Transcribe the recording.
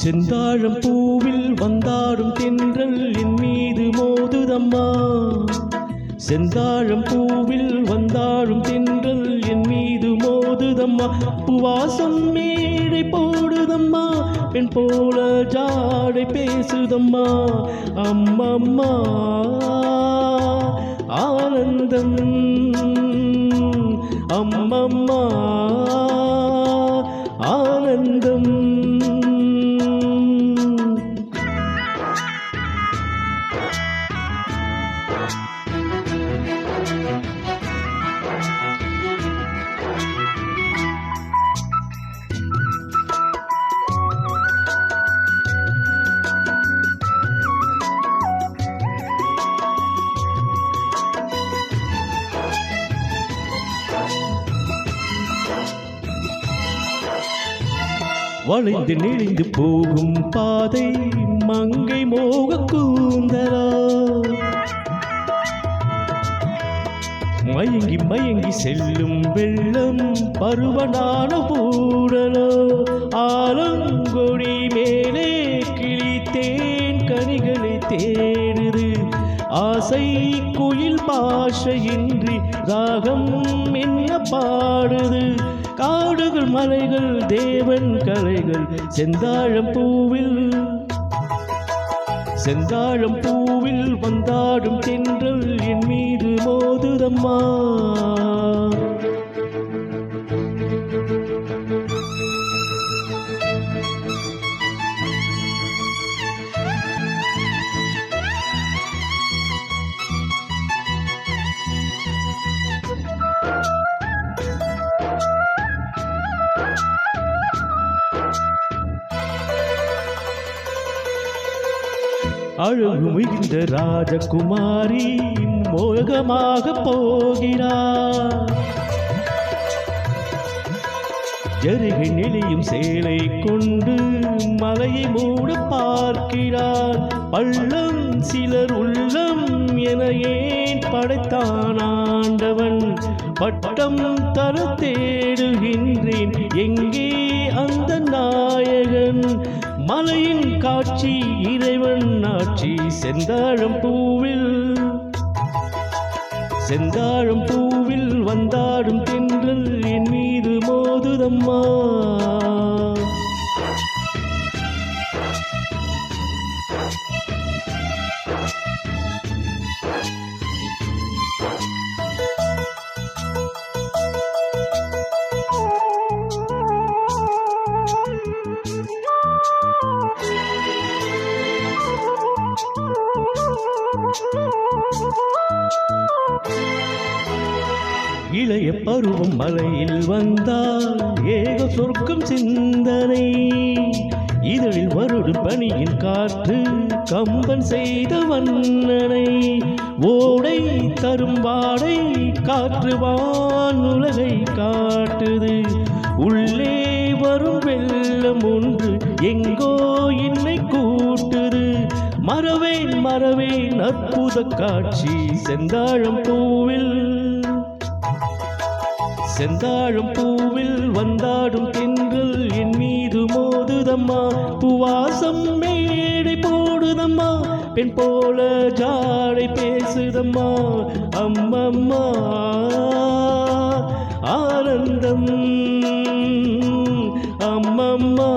செந்தாழம் பூவில் வந்தாடும் தென்றல் என் மீது மோதுதம்மா. செந்தாழம் பூவில் வந்தாடும் தென்றல் என் மீது மோதுதம்மா. பூவாசம் மேடை போடுதம்மா, பெண் போல ஜாடை பேசுதம்மா. அம்மம்மா ஆனந்தம், அம்மம்மா ஆனந்தம். வளைந்து நெளிந்து போகும் பாதை மங்கை மோக கூந்தலா. மயங்கி மயங்கி செல்லும் வெள்ளம் பருவனான பூடலோ. ஆலங்கொடி மேலே கிளித்தேன் கனிகளை தேடுது. ஆசை குயில் பாஷையின்றி ராகம் என்ன பாடுது. காடுகள் மலைகள் தேவன் கலைகள் செந்தாழம் பூவில், செந்தாழம் பூவில் வந்தாடும் தென்றல் என் மீது மோதுதம்மா. அழகு மிகுந்த ராஜகுமாரி மோகமாக போகிறார். ஜருகை நெளியும் சேலை கொண்டு மலையை மூட பார்க்கிறார். பள்ளம் சிலர் உள்ளம் என ஏன் படைத்தான் ஆண்டவன். பட்டம் தர தேடுகின்றேன் எங்கே அந்த நாயகன். மலையின் காட்சி இறைவன் ஆட்சி செந்தாழம் பூவில், செந்தாழம் பூவில் வந்தாடும் தென்றல் என் மீது மோதுதம்மா. இளைய பருவம் மலையில் வந்தால் ஏக சொர்க்கம் சிந்தனை. இதழில் வருடும் பனியின் காற்று கம்பன் செய்த வண்ணனை. ஓடை தரும் வாடை காற்று வானுலகை காட்டுது. உள்ளே வரும் வெள்ளம் ஒன்று எங்கோ என்னை கூட்டுது. மறவேன் மறவேன் அற்புத காட்சி செந்தாழம் பூவில், செந்தாழம் பூவில் வந்தாடும் தென்றல் என் மீது மோதுதம்மா. பூவாசம் மேடை போடுதம்மா, பெண் போல ஜாடை பேசுதம்மா. அம்மம்மா ஆனந்தம், அம்மம்மா